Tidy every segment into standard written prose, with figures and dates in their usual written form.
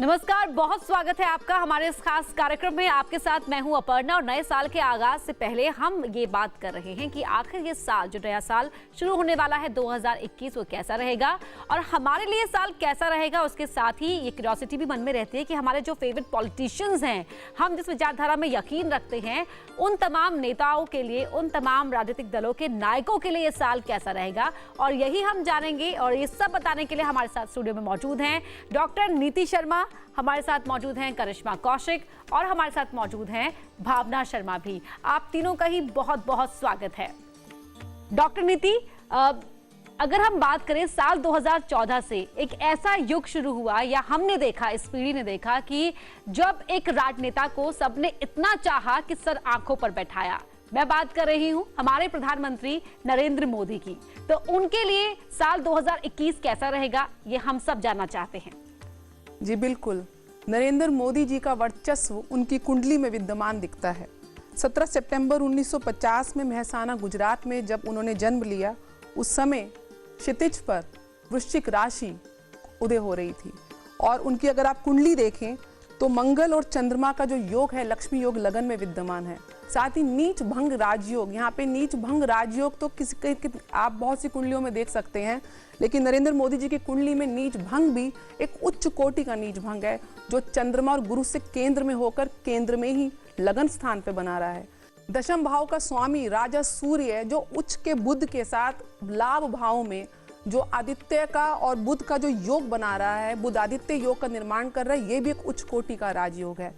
नमस्कार, बहुत स्वागत है आपका हमारे इस खास कार्यक्रम में। आपके साथ मैं हूं अपर्णा और नए साल के आगाज से पहले हम ये बात कर रहे हैं कि आखिर ये साल, जो नया साल शुरू होने वाला है 2021, वो कैसा रहेगा और हमारे लिए साल कैसा रहेगा। उसके साथ ही ये क्यूरियोसिटी भी मन में रहती है कि हमारे जो फेवरेट पॉलिटिशियंस हैं, हम जिस विचारधारा में यकीन रखते हैं, उन तमाम नेताओं के लिए, उन तमाम राजनीतिक दलों के नायकों के लिए ये साल कैसा रहेगा, और यही हम जानेंगे। और ये सब बताने के लिए हमारे साथ स्टूडियो में मौजूद हैं डॉक्टर नीति शर्मा, हमारे साथ मौजूद हैं करिश्मा कौशिक और हमारे साथ मौजूद हैं भावना शर्मा भी। आप तीनों का ही बहुत बहुत स्वागत है। डॉक्टर नीति, अगर हम बात करें साल 2014 से एक ऐसा युग शुरू हुआ, या हमने देखा, इस पीढ़ी ने देखा कि जब एक राजनेता को सबने इतना चाहा कि सर आंखों पर बैठाया। मैं बात कर रही हूं हमारे प्रधानमंत्री नरेंद्र मोदी की। तो उनके लिए साल 2021 कैसा रहेगा, ये हम सब जानना चाहते हैं। जी बिल्कुल, नरेंद्र मोदी जी का वर्चस्व उनकी कुंडली में विद्यमान दिखता है। 17 सितंबर 1950 में मेहसाना, गुजरात में जब उन्होंने जन्म लिया, उस समय क्षितिज पर वृश्चिक राशि उदय हो रही थी। और उनकी अगर आप कुंडली देखें तो मंगल और चंद्रमा का जो योग है, लक्ष्मी योग लगन में विद्यमान है। साथ ही नीच भंग राजयोग, यहाँ पे नीच भंग राजयोग तो आप बहुत सी कुंडलियों में देख सकते हैं, लेकिन नरेंद्र मोदी जी की कुंडली में नीच भंग भी एक उच्च कोटि का नीच भंग है, जो चंद्रमा और गुरु से केंद्र में होकर केंद्र में ही लगन स्थान पे बना रहा है। दशम भाव का स्वामी राजा सूर्य है, जो उच्च के बुध के साथ लाभ भाव में जो आदित्य का और बुध का जो योग बना रहा है, बुध आदित्य योग का निर्माण कर रहा है, ये भी एक उच्च कोटि का राजयोग है।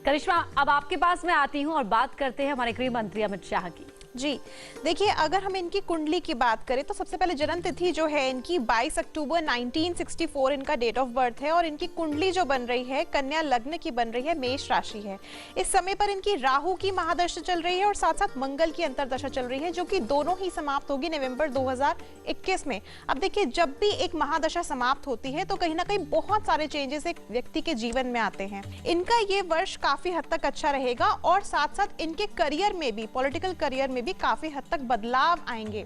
करिश्मा, अब आपके पास मैं आती हूँ और बात करते हैं हमारे गृह मंत्री अमित शाह की। जी देखिए, अगर हम इनकी कुंडली की बात करें तो सबसे पहले जन्म तिथि जो है इनकी 22 अक्टूबर 1964 इनका डेट ऑफ बर्थ है। और इनकी कुंडली जो बन रही है कन्या लग्न की बन रही है, मेष राशि है। इस समय पर इनकी राहु की महादशा चल रही है और साथ साथ मंगल की अंतरदशा चल रही है, जो कि दोनों ही समाप्त होगी नवंबर 2021 में। अब देखिए, जब भी एक महादशा समाप्त होती है तो कहीं ना कहीं बहुत सारे चेंजेस एक व्यक्ति के जीवन में आते हैं। इनका ये वर्ष काफी हद तक अच्छा रहेगा और साथ साथ इनके करियर में भी, पॉलिटिकल करियर में भी काफी हद तक बदलाव आएंगे।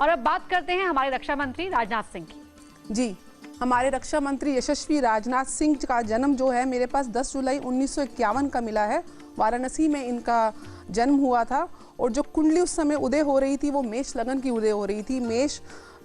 और अब बात करते हैं हमारे रक्षा मंत्री राजनाथ सिंह की। जी, हमारे रक्षा मंत्री यशस्वी राजनाथ सिंह का जन्म जो है मेरे पास 10 जुलाई 1951 का मिला है। वाराणसी में इनका जन्म हुआ था और जो कुंडली उस समय उदय हो रही थी वो मेष लगन की उदय हो रही थी। मेष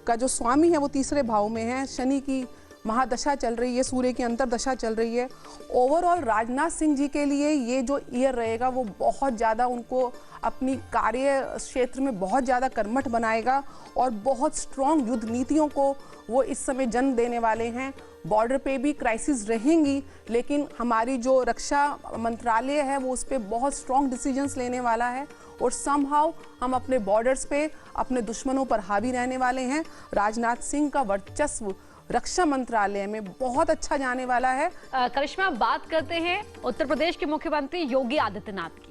का जो स्वामी है वो तीसरे भाव में है, शनि की महादशा चल रही है, सूर्य की अंतरदशा चल रही है। ओवरऑल राजनाथ सिंह जी के लिए ये जो ईयर रहेगा वो बहुत ज़्यादा उनको अपनी कार्य क्षेत्र में बहुत ज़्यादा कर्मठ बनाएगा और बहुत स्ट्रॉन्ग युद्ध नीतियों को वो इस समय जन्म देने वाले हैं। बॉर्डर पे भी क्राइसिस रहेंगी, लेकिन हमारी जो रक्षा मंत्रालय है वो उस पर बहुत स्ट्रॉन्ग डिसीजंस लेने वाला है और समहाउ हम अपने बॉर्डर्स पे अपने दुश्मनों पर हावी रहने वाले हैं। राजनाथ सिंह का वर्चस्व रक्षा मंत्रालय में बहुत अच्छा जाने वाला है। करिश्मा, बात करते हैं उत्तर प्रदेश के मुख्यमंत्री योगी आदित्यनाथ की।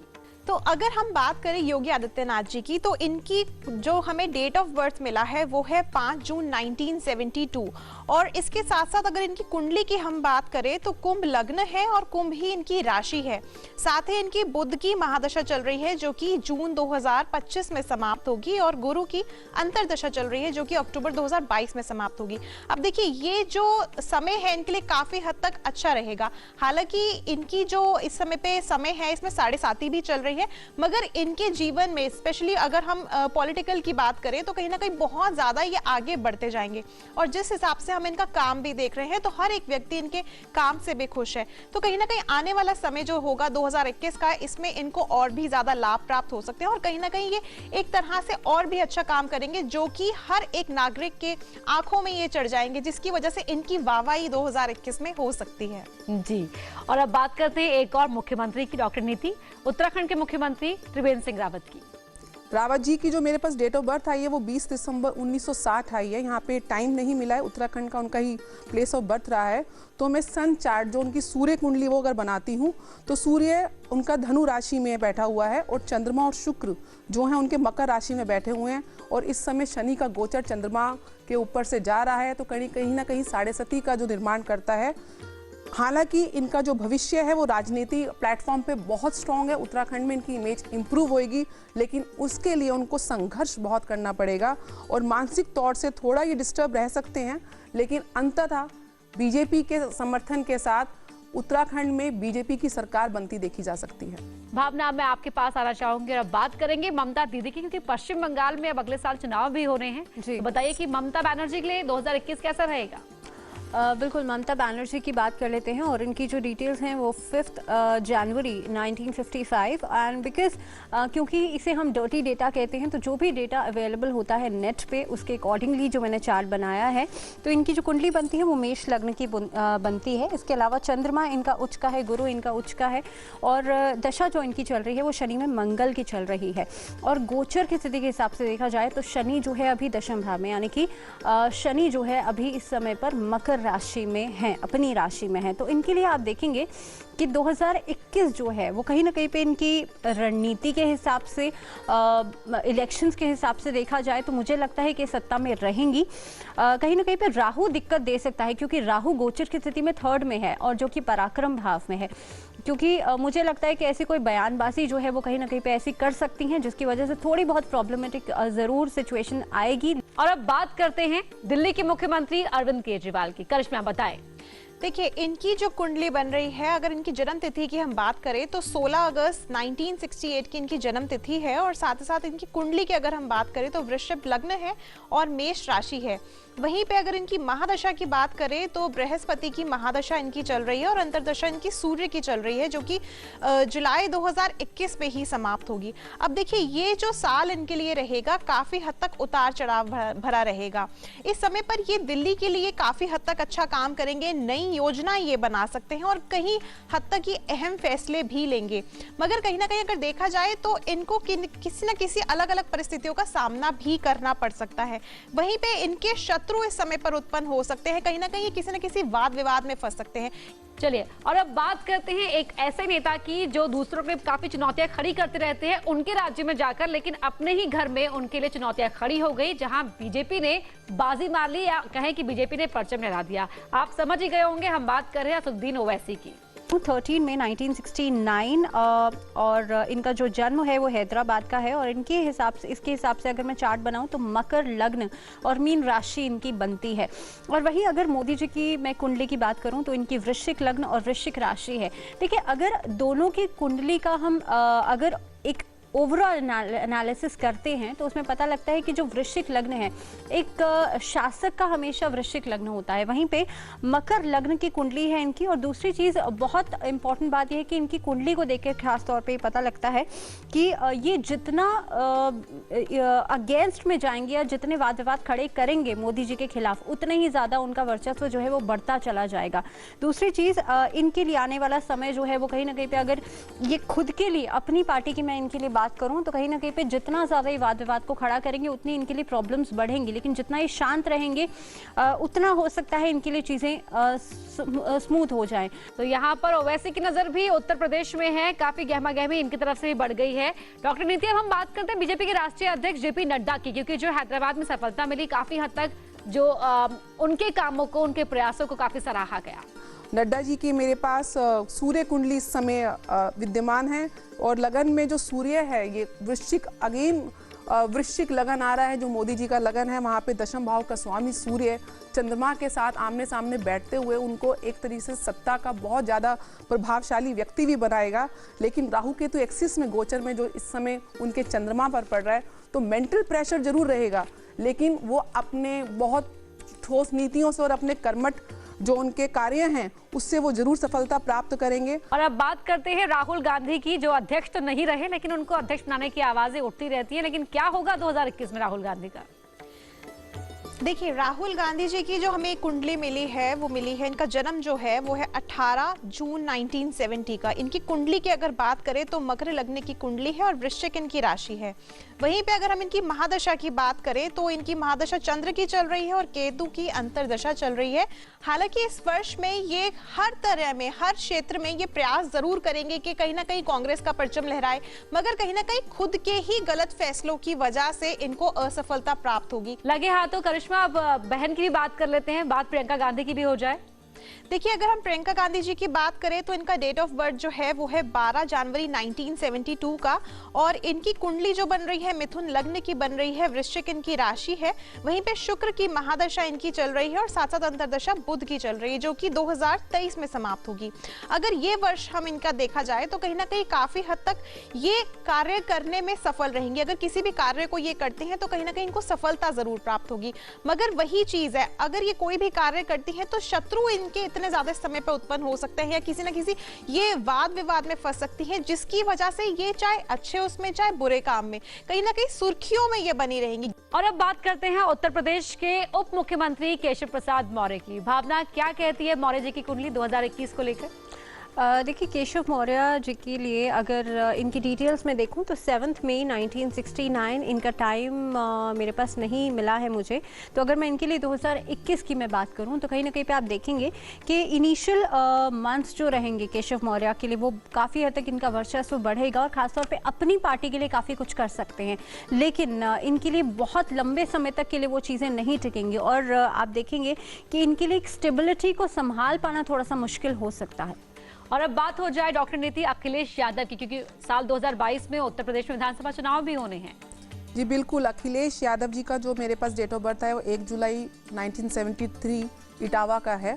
तो अगर हम बात करें योगी आदित्यनाथ जी की, तो इनकी जो हमें डेट ऑफ बर्थ मिला है वो है 5 जून 1972। और इसके साथ साथ अगर इनकी कुंडली की हम बात करें तो कुंभ लग्न है और कुंभ ही इनकी राशि है। साथ ही इनकी बुध की महादशा चल रही है, जो कि जून 2025 में समाप्त होगी, और गुरु की अंतरदशा चल रही है, जो कि अक्टूबर 2022 में समाप्त होगी। अब देखिए, ये जो समय है इनके लिए काफी हद तक अच्छा रहेगा। हालांकि इनकी जो इस समय पे समय है, इसमें 7.5 भी चल रही है, मगर इनके जीवन में स्पेशली अगर हम पॉलिटिकल की बात करें तो कहीं ना कहीं बहुत ज्यादा ये आगे बढ़ते जाएंगे। और जिस हिसाब से हम इनका काम भी देख रहे हैं तो हर एक व्यक्ति इनके काम से भी खुश है। तो कहीं ना कहीं आने वाला समय जो होगा 2021 का, इसमें इनको और भी ज्यादा लाभ प्राप्त हो सकते हैं और कहीं ना कहीं ये एक तरह से और भी अच्छा काम करेंगे, जो कि हर एक नागरिक के आंखों में ये चढ़ जाएंगे, जिसकी वजह से इनकी वाहवाही 2021 में हो सकती है। जी, और अब बात करते हैं एक और मुख्यमंत्री की, डॉक्टर नीति, उत्तराखंड के मुख्यमंत्री त्रिवेंद्र सिंह रावत की। रावत जी की जो मेरे पास डेट ऑफ बर्थ आई है वो 20 दिसंबर 1960 आई है। यहाँ पे टाइम नहीं मिला है, उत्तराखंड का उनका ही प्लेस ऑफ बर्थ रहा है। तो मैं सन चार्ट, जो उनकी सूर्य कुंडली, वो अगर बनाती हूँ तो सूर्य उनका धनु राशि में बैठा हुआ है और चंद्रमा और शुक्र जो है उनके मकर राशि में बैठे हुए हैं। और इस समय शनि का गोचर चंद्रमा के ऊपर से जा रहा है, तो कहीं ना कहीं 7.5 का जो निर्माण करता है। हालांकि इनका जो भविष्य है वो राजनीति प्लेटफॉर्म पे बहुत स्ट्रॉन्ग है। उत्तराखंड में इनकी इमेज इंप्रूव होएगी, लेकिन उसके लिए उनको संघर्ष बहुत करना पड़ेगा और मानसिक तौर से थोड़ा ये डिस्टर्ब रह सकते हैं। लेकिन अंततः बीजेपी के समर्थन के साथ उत्तराखंड में बीजेपी की सरकार बनती देखी जा सकती है। भावना, मैं आपके पास आना चाहूंगी और अब बात करेंगे ममता दीदी की, क्योंकि पश्चिम बंगाल में अब अगले साल चुनाव भी होने हैं। तो बताइए कि ममता बनर्जी के लिए 2021 कैसा रहेगा? बिल्कुल, ममता बनर्जी की बात कर लेते हैं और इनकी जो डिटेल्स हैं वो 5 जनवरी 1955 एंड बिकॉज क्योंकि इसे हम डर्टी डेटा कहते हैं, तो जो भी डेटा अवेलेबल होता है नेट पे उसके अकॉर्डिंगली जो मैंने चार्ट बनाया है, तो इनकी जो कुंडली बनती है वो मेष लग्न की बनती है। इसके अलावा चंद्रमा इनका उच्च का है, गुरु इनका उच्च का है और दशा जो इनकी चल रही है वो शनि में मंगल की चल रही है। और गोचर की स्थिति के हिसाब से देखा जाए तो शनि जो है अभी दशम भाव में, यानी कि शनि जो है अभी इस समय पर मकर राशि में है, अपनी राशि में है। तो इनके लिए आप देखेंगे कि 2021 जो है वो कहीं ना कहीं पे इनकी रणनीति के हिसाब से, इलेक्शंस के हिसाब से देखा जाए तो मुझे लगता है कि सत्ता में रहेंगी। कहीं ना कहीं पे राहु दिक्कत दे सकता है, क्योंकि राहु गोचर की स्थिति में 3rd में है और जो कि पराक्रम भाव में है। क्योंकि मुझे लगता है कि ऐसी कोई बयानबाजी जो है वो कहीं ना कहीं पे ऐसी कर सकती हैं जिसकी वजह से थोड़ी बहुत प्रॉब्लमेटिक ज़रूर सिचुएशन आएगी। और अब बात करते हैं दिल्ली के मुख्यमंत्री अरविंद केजरीवाल की। करिश्मा, बताएं। देखिए, इनकी जो कुंडली बन रही है, अगर इनकी जन्म तिथि की हम बात करें तो 16 अगस्त 1968 की इनकी जन्म तिथि है और साथ ही साथ इनकी कुंडली की अगर हम बात करें तो वृषभ लग्न है और मेष राशि है। वहीं पे अगर इनकी महादशा की बात करें तो बृहस्पति की महादशा इनकी चल रही है और अंतर्दशा इनकी सूर्य की चल रही है, जो कि जुलाई 2021 में ही समाप्त होगी। अब देखिए, ये जो साल इनके लिए रहेगा काफी हद तक उतार चढ़ाव भरा रहेगा। इस समय पर ये दिल्ली के लिए काफी हद तक अच्छा काम करेंगे, नई योजना ये बना सकते हैं और कहीं हद तक ये अहम फैसले भी लेंगे। मगर कहीं ना कहीं अगर देखा जाए तो इनको किसी न किसी अलग अलग परिस्थितियों का सामना भी करना पड़ सकता है। वहीं पे इनके शत्रु इस समय पर उत्पन्न हो सकते हैं, कहीं ना कहीं किसी न किसी वाद विवाद में फंस सकते हैं। चलिए, और अब बात करते हैं एक ऐसे नेता की जो दूसरों के काफी चुनौतियां खड़ी करते रहते हैं उनके राज्य में जाकर, लेकिन अपने ही घर में उनके लिए चुनौतियां खड़ी हो गई, जहां बीजेपी ने बाजी मार ली, या कहें कि बीजेपी ने परचम लहरा दिया। आप समझ ही गए होंगे, हम बात कर रहे हैं असदुद्दीन ओवैसी की। 13 में 1969 और इनका जो जन्म है वो हैदराबाद का है और इनके हिसाब से, इसके हिसाब से अगर मैं चार्ट बनाऊं तो मकर लग्न और मीन राशि इनकी बनती है। और वही अगर मोदी जी की मैं कुंडली की बात करूं तो इनकी वृश्चिक लग्न और वृश्चिक राशि है। देखिए, अगर दोनों की कुंडली का हम अगर एक ओवरऑल एनालिसिस करते हैं तो उसमें पता लगता है कि जो वृश्चिक लग्न है, एक शासक का हमेशा वृश्चिक लग्न होता है। वहीं पे मकर लग्न की कुंडली है इनकी। और दूसरी चीज़ बहुत इंपॉर्टेंट बात यह है कि इनकी कुंडली को देख के खास तौर पे पता लगता है कि ये जितना अगेंस्ट में जाएंगे या जितने वाद विवाद खड़े करेंगे मोदी जी के खिलाफ, उतने ही ज़्यादा उनका वर्चस्व जो है वो बढ़ता चला जाएगा। दूसरी चीज़, इनके लिए आने वाला समय जो है वो कहीं ना कहीं पे अगर ये खुद के लिए, अपनी पार्टी की मैं इनके लिए बात करूं तो कहीं ना कहीं पे जितना ज्यादा ये वाद विवाद को खड़ा करेंगे उतनी इनके लिए प्रॉब्लम्स बढ़ेंगी, लेकिन जितना ये शांत रहेंगे उतना हो सकता है इनके लिए चीजें स्मूथ हो जाएं। तो यहाँ पर ओवैसी की नजर भी उत्तर प्रदेश में है, काफी गहमा गहमी इनकी तरफ से भी बढ़ गई है। डॉक्टर नीति, अब हम बात करते हैं बीजेपी के राष्ट्रीय अध्यक्ष जेपी नड्डा की, क्योंकि जो हैदराबाद में सफलता मिली, काफी हद तक जो उनके कामों को, उनके प्रयासों को काफी सराहा गया। नड्डा जी की मेरे पास सूर्य कुंडली इस समय विद्यमान है और लगन में जो सूर्य है ये वृश्चिक, अगेन वृश्चिक लगन आ रहा है जो मोदी जी का लगन है। वहाँ पे दशम भाव का स्वामी सूर्य चंद्रमा के साथ आमने सामने बैठते हुए उनको एक तरीके से सत्ता का बहुत ज़्यादा प्रभावशाली व्यक्ति भी बनाएगा। लेकिन राहु केतु एक्सिस में गोचर में जो इस समय उनके चंद्रमा पर पड़ रहा है, तो मेंटल प्रेशर जरूर रहेगा, लेकिन वो अपने बहुत ठोस नीतियों से और अपने कर्मठ जो उनके कार्य हैं उससे वो जरूर सफलता प्राप्त करेंगे। और अब बात करते हैं राहुल गांधी की, जो अध्यक्ष तो नहीं रहे लेकिन उनको अध्यक्ष बनाने की आवाजें उठती रहती हैं, लेकिन क्या होगा 2021 में राहुल गांधी का? देखिए, राहुल गांधी जी की जो हमें कुंडली मिली है वो मिली है, इनका जन्म जो है वो है 18 जून 1970 का। इनकी कुंडली की अगर बात करें तो मकर लग्न की कुंडली है और वृश्चिक इनकी राशि है। वहीं पे अगर हम इनकी महादशा की बात करें तो इनकी महादशा चंद्र की चल रही है और केतु की अंतरदशा चल रही है। हालांकि इस वर्ष में ये हर तरह में, हर क्षेत्र में ये प्रयास जरूर करेंगे कि कहीं ना कहीं कांग्रेस का परचम लहराए, मगर कहीं ना कहीं खुद के ही गलत फैसलों की वजह से इनको असफलता प्राप्त होगी। लगे हाथों करिश्मा, अब बहन की भी बात कर लेते हैं, बात प्रियंका गांधी की भी हो जाए। देखिए, अगर हम प्रियंका गांधी जी की बात करें तो इनका डेट ऑफ बर्थ जो है वो है 12 जनवरी 1972 का, और इनकी कुंडली जो बन रही है मिथुन लग्न की बन रही है, वृश्चिक इनकी राशि है, वहीं पे शुक्र की महादशा इनकी चल रही है और साथ साथ अंतरदशा बुध की चल रही है जो कि 2023 में समाप्त होगी। अगर ये वर्ष हम इनका देखा जाए तो कहीं ना कहीं काफी हद तक ये कार्य करने में सफल रहेंगे। अगर किसी भी कार्य को ये करते हैं तो कहीं ना कहीं इनको सफलता जरूर प्राप्त होगी, मगर वही चीज है, अगर ये कोई भी कार्य करती हैं तो शत्रु इनके इतने ज्यादा समय पर उत्पन्न हो सकते हैं या किसी ना किसी ये वाद विवाद में फंस सकती है, जिसकी वजह से ये चाहे अच्छे उसमें चाहे बुरे काम में कहीं ना कहीं सुर्खियों में ये बनी रहेंगी। और अब बात करते हैं उत्तर प्रदेश के उप मुख्यमंत्री केशव प्रसाद मौर्य की। भावना, क्या कहती है मौर्य जी की कुंडली 2021 को लेकर? देखिए, केशव मौर्य जी के लिए अगर इनकी डिटेल्स में देखूं तो 7 मई 1969 इनका टाइम मेरे पास नहीं मिला है मुझे। तो अगर मैं इनके लिए 2021 की मैं बात करूं तो कहीं ना कहीं पे आप देखेंगे कि इनिशियल मंथ्स जो रहेंगे केशव मौर्य के लिए वो काफ़ी हद तक इनका वर्चस्व बढ़ेगा और ख़ासतौर पे अपनी पार्टी के लिए काफ़ी कुछ कर सकते हैं, लेकिन इनके लिए बहुत लंबे समय तक के लिए वो चीज़ें नहीं टिकेंगी और आप देखेंगे कि इनके लिए एक स्टेबिलिटी को संभाल पाना थोड़ा सा मुश्किल हो सकता है। और अब बात हो जाए डॉक्टर नीति अखिलेश यादव की, क्योंकि साल 2022 में उत्तर प्रदेश में विधानसभा चुनाव भी होने हैं। जी बिल्कुल, अखिलेश यादव जी का जो मेरे पास डेट ऑफ बर्थ है वो 1 जुलाई 1973 इटावा का है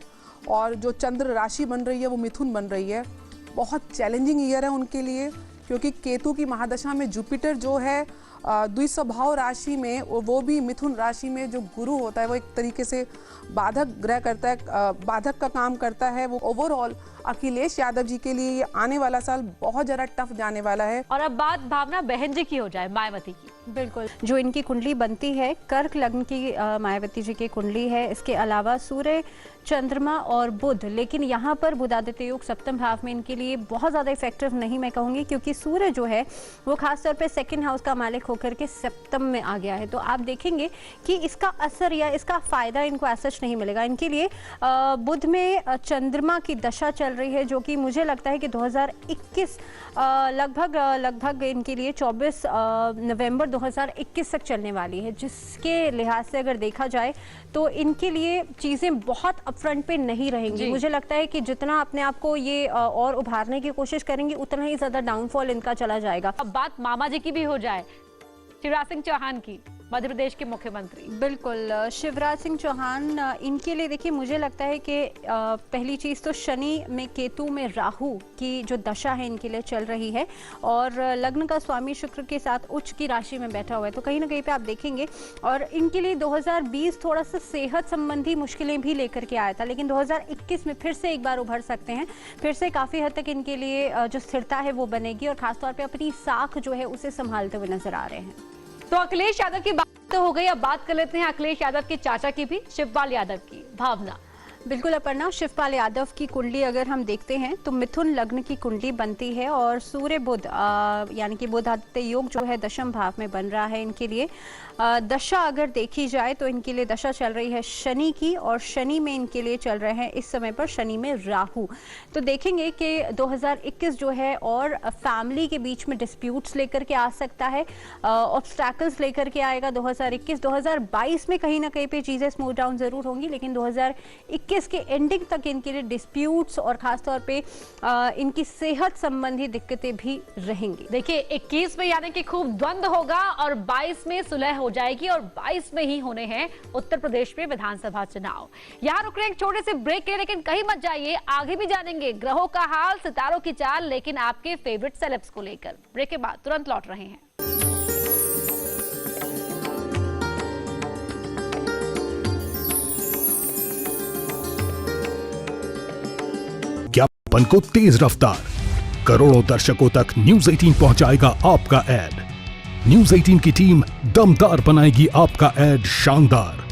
और जो चंद्र राशि बन रही है वो मिथुन बन रही है। बहुत चैलेंजिंग ईयर है उनके लिए, क्योंकि केतु की महादशा में जुपिटर जो है द्विस्वभाव राशि में, वो भी मिथुन राशि में जो गुरु होता है वो एक तरीके से बाधक ग्रह करता है, बाधक का काम करता है। वो ओवरऑल अखिलेश यादव जी के लिए ये आने वाला साल बहुत ज़्यादा टफ जाने वाला है। और अब बात भावना बहन जी की हो जाए, मायावती की। बिल्कुल, जो इनकी कुंडली बनती है कर्क लग्न की मायावती जी की कुंडली है। इसके अलावा सूर्य, चंद्रमा और बुध, लेकिन यहाँ पर बुधादित्य योग सप्तम भाव में इनके लिए बहुत ज़्यादा इफेक्टिव नहीं मैं कहूँगी, क्योंकि सूर्य जो है वो खासतौर पे सेकंड हाउस का मालिक होकर के सप्तम में आ गया है। तो आप देखेंगे कि इसका असर या इसका फ़ायदा इनको सच नहीं मिलेगा। इनके लिए बुध में चंद्रमा की दशा चल रही है जो कि मुझे लगता है कि 2021 लगभग इनके लिए 24 नवंबर 2021 तक चलने वाली है, जिसके लिहाज से अगर देखा जाए तो इनके लिए चीज़ें बहुत अपफ्रंट पे नहीं रहेंगी। मुझे लगता है कि जितना अपने आप को ये और उभारने की कोशिश करेंगे उतना ही ज़्यादा डाउनफॉल इनका चला जाएगा। अब बात मामा जी की भी हो जाए, शिवराज सिंह चौहान की, मध्य प्रदेश के मुख्यमंत्री। बिल्कुल, शिवराज सिंह चौहान इनके लिए देखिए मुझे लगता है कि पहली चीज़ तो शनि में केतु में राहु की जो दशा है इनके लिए चल रही है और लग्न का स्वामी शुक्र के साथ उच्च की राशि में बैठा हुआ है। तो कहीं ना कहीं पे आप देखेंगे और इनके लिए 2020 थोड़ा सा सेहत संबंधी मुश्किलें भी लेकर के आया था, लेकिन 2021 में फिर से एक बार उभर सकते हैं। फिर से काफ़ी हद तक इनके लिए जो स्थिरता है वो बनेगी और ख़ासतौर पर अपनी साख जो है उसे संभालते हुए नजर आ रहे हैं। तो अखिलेश यादव की बात तो हो गई, अब बात कर लेते हैं अखिलेश यादव के चाचा की भी, शिवपाल यादव की। भावना। बिल्कुल अपर्णा, शिवपाल यादव की कुंडली अगर हम देखते हैं तो मिथुन लग्न की कुंडली बनती है और सूर्य बुध यानी कि बुधादित्य योग जो है दशम भाव में बन रहा है इनके लिए। दशा अगर देखी जाए तो इनके लिए दशा चल रही है शनि की और शनि में इनके लिए चल रहे हैं इस समय पर शनि में राहु। तो देखेंगे कि 2021 जो है और फैमिली के बीच में डिस्प्यूट्स लेकर के आ सकता है, ऑब्स्टैकल्स लेकर के आएगा 2021। 2022 में कहीं ना कहीं पे चीज़ें स्मूथ डाउन ज़रूर होंगी, लेकिन 2021 के एंडिंग तक इनके लिए डिस्प्यूट्स और खासतौर पे इनकी सेहत संबंधी दिक्कतें भी रहेंगी। देखिए 21 में यानी कि खूब द्वंद्व होगा और 22 में सुलह हो जाएगी और 22 में ही होने हैं उत्तर प्रदेश में विधानसभा चुनाव। यहाँ रुक रहे एक छोटे से ब्रेक के लिए, लेकिन कहीं मत जाइए, आगे भी जानेंगे ग्रहों का हाल, सितारों की चाल, लेकिन आपके फेवरेट सेलेब्स को लेकर। ब्रेक के बाद तुरंत लौट रहे हैं। विज्ञापन को तेज रफ्तार, करोड़ों दर्शकों तक न्यूज 18 पहुंचाएगा आपका ऐड। न्यूज 18 की टीम दमदार बनाएगी आपका ऐड शानदार।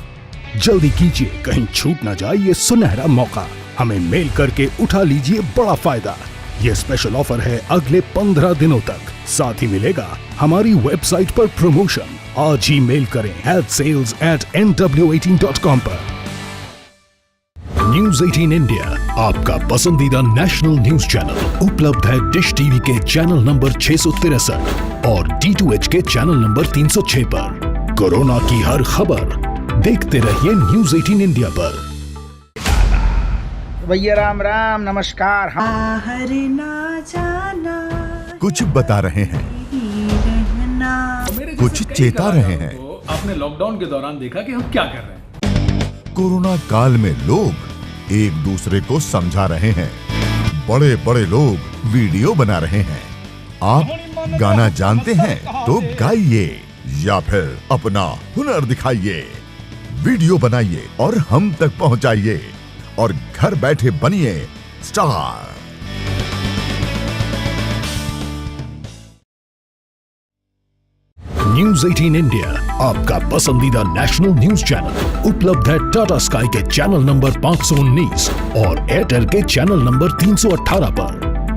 जल्दी कीजिए, कहीं छूट ना जाए ये सुनहरा मौका। हमें मेल करके उठा लीजिए बड़ा फायदा। ये स्पेशल ऑफर है अगले 15 दिनों तक, साथ ही मिलेगा हमारी वेबसाइट पर प्रमोशन। आज ही मेल करें adsales@nw18.com पर। न्यूज 18 इंडिया आपका पसंदीदा नेशनल न्यूज चैनल उपलब्ध है डिश टीवी के चैनल नंबर 663 और D2H के चैनल नंबर 306 पर। कोरोना की हर खबर देखते रहिए न्यूज 18 इंडिया पर। भैया राम राम नमस्कार। बाहर ना जाना, कुछ बता रहे हैं, कुछ चेता रहे हैं। आपने लॉकडाउन के दौरान देखा कि हम क्या कर रहे हैं। कोरोना काल में लोग एक दूसरे को समझा रहे हैं, बड़े बड़े लोग वीडियो बना रहे हैं। आप गाना जानते हैं तो गाइए या फिर अपना हुनर दिखाइए, वीडियो बनाइए और हम तक पहुंचाइए और घर बैठे बनिए स्टार। न्यूज 18 इंडिया आपका पसंदीदा नेशनल न्यूज चैनल उपलब्ध है टाटा स्काई के चैनल नंबर 519 और एयरटेल के चैनल नंबर 318 पर।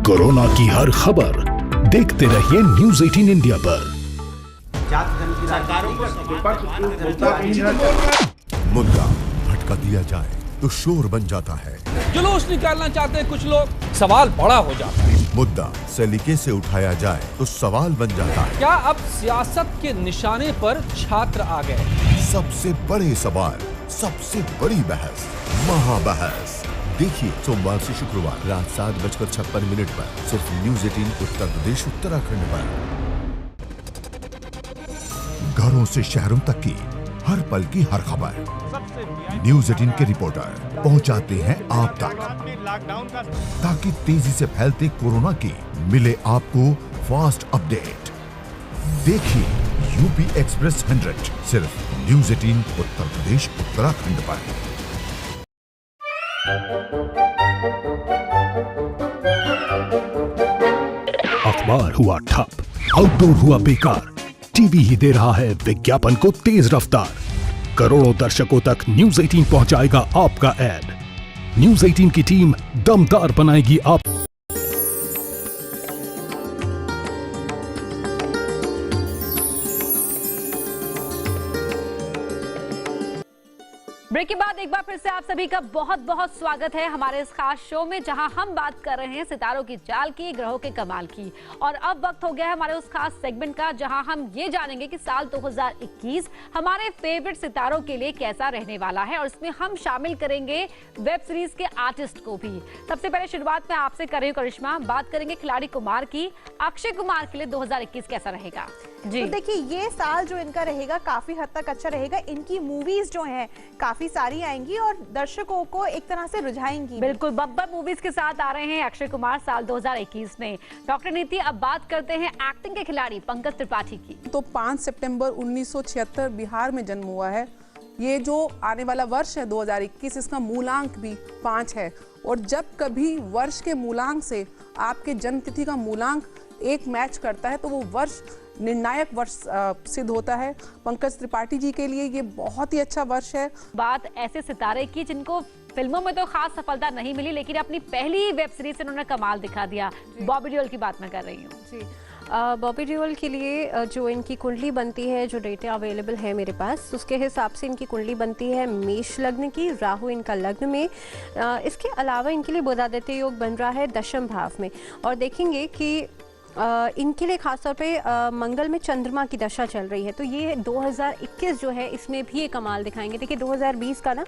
कोरोना की हर खबर देखते रहिए न्यूज 18 इंडिया पर। मुद्दा भटका दिया जाए तो शोर बन जाता है, जुलूस निकालना चाहते हैं कुछ लोग, सवाल बड़ा हो जाता है। मुद्दा सलीके से उठाया जाए तो सवाल बन जाता है। क्या अब सियासत के निशाने पर छात्र आ गए? सबसे बड़े सवाल, सबसे बड़ी बहस, महाबहस देखिए सोमवार से शुक्रवार रात 7:56 पर सिर्फ न्यूज 18 उत्तर प्रदेश उत्तराखंड पर। घरों से शहरों तक की हर पल की हर खबर न्यूज 18 के रिपोर्टर पहुंचाते हैं आप तक, ताकि तेजी से फैलते कोरोना की मिले आपको फास्ट अपडेट। देखिए यूपी एक्सप्रेस 100 सिर्फ न्यूज 18 उत्तर प्रदेश उत्तराखंड पर। अखबार हुआ ठप, आउटडोर हुआ बेकार, टीवी ही दे रहा है विज्ञापन को तेज रफ्तार। करोड़ों दर्शकों तक न्यूज 18 पहुंचाएगा आपका ऐड। न्यूज 18 की टीम दमदार बनाएगी आप। ब्रेक के बाद एक बार फिर से आप सभी का बहुत बहुत स्वागत है हमारे इस खास शो में, जहां हम बात कर रहे हैं सितारों की चाल की, ग्रहों के कमाल की। और अब वक्त हो गया है हमारे उस खास सेगमेंट का, जहां हम ये जानेंगे कि साल 2021 हमारे फेवरेट सितारों के लिए कैसा रहने वाला है, और इसमें हम शामिल करेंगे वेब सीरीज के आर्टिस्ट को भी। सबसे पहले शुरुआत में आपसे कर रही हूं करिश्मा, बात करेंगे खिलाड़ी कुमार की। अक्षय कुमार के लिए 2021 कैसा रहेगा? जी तो देखिए, ये साल जो इनका रहेगा काफी हद तक अच्छा रहेगा। इनकी मूवीज जो हैं काफी सारी आएंगी और दर्शकों को एक तरह से रुझाएंगी। बिल्कुल, बब्बर मूवीज के साथ आ रहे हैं अक्षय कुमार साल 2021 में। डॉक्टर नीति, अब बात करते हैं एक्टिंग के खिलाड़ी पंकज त्रिपाठी की। तो 5 सितंबर 1976 बिहार में जन्म हुआ है। ये जो आने वाला वर्ष है 2021, इसका मूलांक भी 5 है। और जब कभी वर्ष के मूलांक से आपके जन्म तिथि का मूलांक एक मैच करता है तो वो वर्ष निर्णायक वर्ष सिद्ध होता है। पंकज त्रिपाठी जी के लिए ये बहुत ही अच्छा वर्ष है। बात ऐसे सितारे की जिनको फिल्मों में तो खास सफलता नहीं मिली, लेकिन अपनी पहली वेब सीरीज से उन्होंने कमाल दिखा दिया। बॉबी देओल की बात मैं कर रही हूँ। जी, बॉबी देओल के लिए जो इनकी कुंडली बनती है, जो डेटा अवेलेबल है मेरे पास, उसके हिसाब से इनकी कुंडली बनती है मेष लग्न की, राहु इनका लग्न में। इसके अलावा इनके लिए बुधादित्य योग बन रहा है दशम भाव में। और देखेंगे कि इनके लिए खासतौर पे मंगल में चंद्रमा की दशा चल रही है, तो ये 2021 जो है इसमें भी ये कमाल दिखाएंगे। देखिए 2020 का ना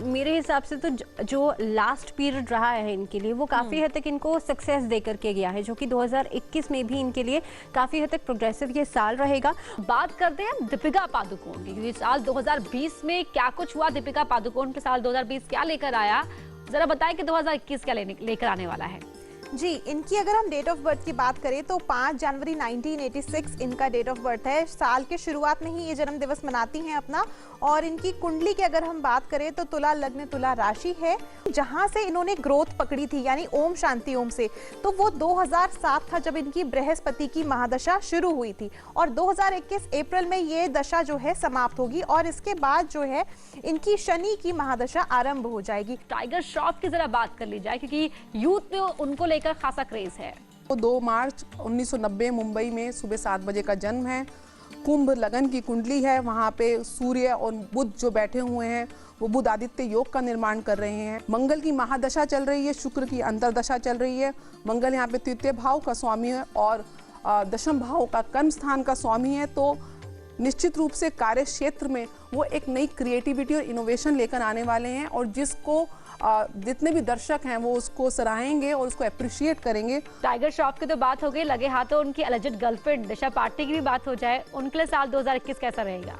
मेरे हिसाब से तो जो लास्ट पीरियड रहा है इनके लिए वो काफ़ी हद तक इनको सक्सेस दे करके गया है, जो कि 2021 में भी इनके लिए काफ़ी हद तक प्रोग्रेसिव ये साल रहेगा। बात करते हैं दीपिका पादुकोण की। साल 2020 में क्या कुछ हुआ, दीपिका पादुकोण के साल 2020 क्या लेकर आया, जरा बताएं कि 2021 क्या लेकर आने वाला है। जी, इनकी अगर हम डेट ऑफ बर्थ की बात करें तो 5 जनवरी 1986 इनका डेट ऑफ बर्थ है। साल के शुरुआत में ही ये जन्म दिवस मनाती हैं अपना। और इनकी कुंडली की अगर हम बात करें तो तुला लग्न तुला राशि है, जहां से इन्होंने ग्रोथ पकड़ी थी यानी ओम शांति ओम से, तो वो 2007 था जब इनकी बृहस्पति की महादशा शुरू हुई थी। और 2021 अप्रैल में ये दशा जो है समाप्त होगी और इसके बाद जो है इनकी शनि की महादशा आरंभ हो जाएगी। टाइगर श्रॉफ की जरा बात कर ली जाए, क्योंकि यूथ में उनको लेकर खासा क्रेज है। तो 2 मार्च 1990 मुंबई में सुबह 7 बजे का जन्म है। कुंभ लगन की कुंडली है, वहाँ पे सूर्य और बुध जो बैठे हुए हैं वो बुध आदित्य योग का निर्माण कर रहे हैं। मंगल की महादशा चल रही है, शुक्र की अंतरदशा चल रही है। मंगल यहाँ पे तृतीय भाव का स्वामी है और दशम भाव का कर्म स्थान का स्वामी है। तो निश्चित रूप से कार्य क्षेत्र में वो एक नई क्रिएटिविटी और इनोवेशन लेकर आने वाले हैं और जिसको जितने भी दर्शक हैं वो उसको सराहेंगे और उसको अप्रिशिएट करेंगे। टाइगर श्रॉफ की तो बात हो गई, लगे हाथों उनकी एलिजेड गर्लफ्रेंड दिशा पाटनी की भी बात हो जाए, उनके लिए साल 2021 कैसा रहेगा?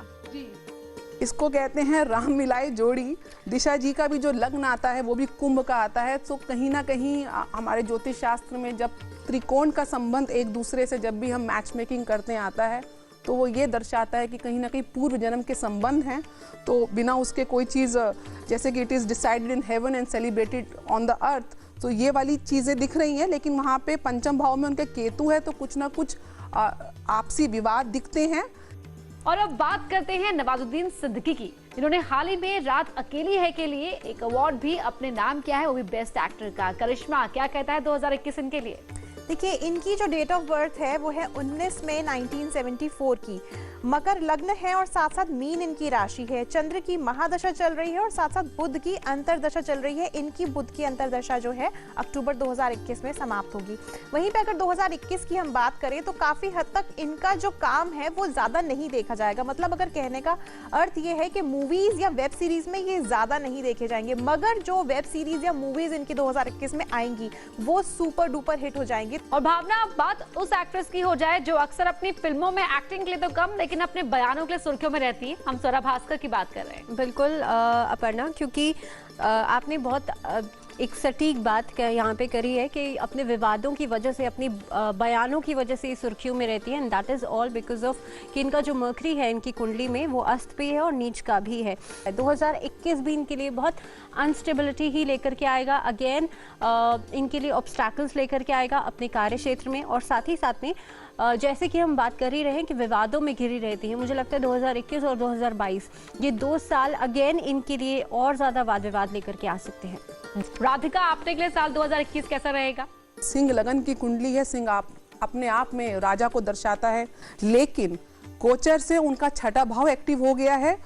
इसको कहते हैं राम मिलाई जोड़ी। दिशा जी का भी जो लग्न आता है वो भी कुंभ का आता है, तो कहीं ना कहीं हमारे ज्योतिष शास्त्र में जब त्रिकोण का संबंध एक दूसरे से जब भी हम मैच मेकिंग करते हैं आता है तो वो ये दर्शाता है कि कहीं ना कहीं पूर्व जन्म के संबंध हैं। तो बिना उसके कोई चीज़, जैसे कि it is decided in heaven and celebrated on the earth, तो ये वाली चीज़ें दिख रही हैं। लेकिन वहाँ पे पंचम भाव में उनके केतु है तो कुछ ना कुछ आपसी विवाद दिखते हैं। और अब बात करते हैं नवाजुद्दीन सिद्दीकी की, जिन्होंने हाल ही में रात अकेली है के लिए एक अवार्ड भी अपने नाम किया है, वो भी बेस्ट एक्टर का। करिश्मा क्या कहता है 2021 इनके लिए? देखिए, इनकी जो डेट ऑफ बर्थ है वो है 19 मई 1974 की। मकर लग्न है और साथ साथ मीन इनकी राशि है। चंद्र की महादशा चल रही है और साथ साथ बुध की अंतरदशा चल रही है। इनकी बुध की अंतरदशा जो है अक्टूबर 2021 में समाप्त होगी। वहीं पे अगर 2021 की हम बात करें तो काफी हद तक इनका जो काम है वो ज्यादा नहीं देखा जाएगा। मतलब अगर कहने का अर्थ ये है कि मूवीज या वेब सीरीज में ये ज्यादा नहीं देखे जाएंगे, मगर जो वेब सीरीज या मूवीज इनकी 2021 में आएंगी वो सुपर डुपर हिट हो जाएंगी। और भावना, अब बात उस एक्ट्रेस की हो जाए जो अक्सर अपनी फिल्मों में एक्टिंग के लिए तो कम लेकिन अपने बयानों के लिए सुर्खियों में रहती है। हम स्वरा भास्कर की बात कर रहे हैं। बिल्कुल अपर्णा, क्योंकि आपने बहुत एक सटीक बात यहाँ पे करी है कि अपने विवादों की वजह से, अपनी बयानों की वजह से सुर्खियों में रहती है। And that is all because of कि इनका जो मर्करी है इनकी कुंडली में वो अस्त भी है और नीच का भी है। 2021 भी इनके लिए बहुत अनस्टेबिलिटी ही लेकर के आएगा। अगेन इनके लिए ऑब्स्टैकल्स लेकर के आएगा अपने कार्य क्षेत्र में। और साथ ही साथ में जैसे कि हम बात कर ही रहे हैं कि विवादों में घिरी रहती है, मुझे लगता है 2021 और 2022 ये 2 साल अगेन इनके लिए और ज़्यादा वाद विवाद लेकर के आ सकते हैं। राधिका, आपके लिए साल 2021 कैसा रहेगा? सिंह लगन की कुंडली है। सिंह अपने आप में राजा को दर्शाता है, लेकिन गोचर से उनका छठा भाव एक्टिव हो गया है।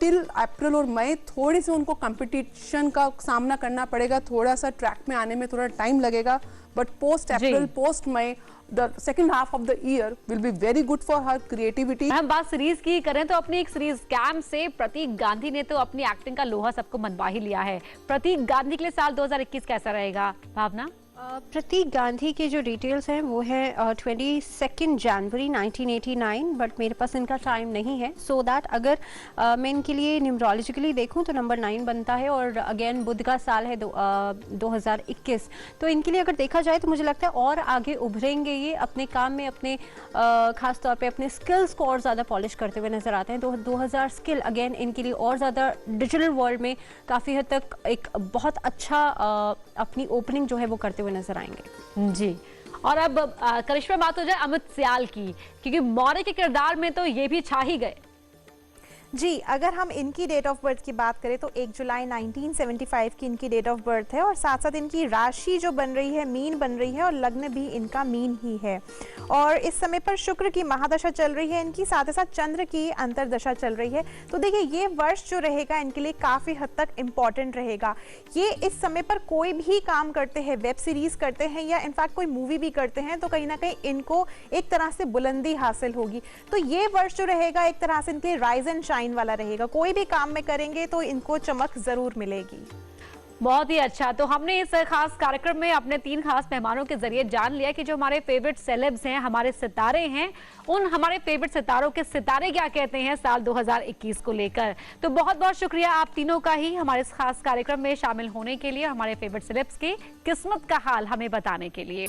टिल अप्रैल और मई थोड़ी सी उनको कंपटीशन का सामना करना पड़ेगा, थोड़ा सा ट्रैक में आने में थोड़ा टाइम लगेगा। But post April, post May, the second half of the year will be very good for her creativity। हम बात सीरीज की करें तो अपनी एक सीरीज कैम से प्रतीक गांधी ने तो अपनी एक्टिंग का लोहा सबको मनवा ही लिया है। प्रतीक गांधी के लिए साल 2021 कैसा रहेगा भावना? प्रतीक गांधी के जो डिटेल्स हैं वो है 22 जनवरी 1989, बट मेरे पास इनका टाइम नहीं है। सो दैट अगर मैं इनके लिए न्यूमरोलॉजिकली देखूं तो नंबर 9 बनता है और अगेन बुध का साल है 2021। तो इनके लिए अगर देखा जाए तो मुझे लगता है और आगे उभरेंगे ये अपने काम में, अपने खास तौर पे अपने स्किल्स को और ज़्यादा पॉलिश करते हुए नजर आते हैं। 2000 स्किल अगेन इनके लिए और ज़्यादा डिजिटल वर्ल्ड में काफ़ी हद तक एक बहुत अच्छा अपनी ओपनिंग जो है वो करते हुए नजर आएंगे। जी, और अब करिश्मा बात हो जाए अमित सियाल की, क्योंकि मौर्य के किरदार में तो ये भी छा ही गए। जी, अगर हम इनकी डेट ऑफ बर्थ की बात करें तो 1 जुलाई 1975 की इनकी डेट ऑफ बर्थ है और साथ साथ इनकी राशि जो बन रही है मीन बन रही है और लग्न भी इनका मीन ही है। और इस समय पर शुक्र की महादशा चल रही है इनकी, साथ ही साथ चंद्र की अंतरदशा चल रही है। तो देखिए, ये वर्ष जो रहेगा इनके लिए काफ़ी हद तक इम्पॉर्टेंट रहेगा। ये इस समय पर कोई भी काम करते हैं, वेब सीरीज करते हैं या इनफैक्ट कोई मूवी भी करते हैं, तो कहीं ना कहीं इनको एक तरह से बुलंदी हासिल होगी। तो ये वर्ष जो रहेगा एक तरह से इनके राइज एंड शाइन वाला रहेगा। कोई भी काम में करेंगे तो इनको चमक जरूर मिलेगी। बहुत ही अच्छा। तो हमने इस खास कार्यक्रम में अपने 3 खास मेहमानों के जरिए जान लिया कि जो हमारे फेवरेट सेलेब्स हैं, हमारे सितारे हैं, उन हमारे फेवरेट सितारों के सितारे क्या कहते हैं साल 2021 को लेकर। तो बहुत बहुत शुक्रिया आप तीनों का ही हमारे इस खास कार्यक्रम में शामिल होने के लिए, हमारे फेवरेट सेलेब्स की किस्मत का हाल हमें बताने के लिए।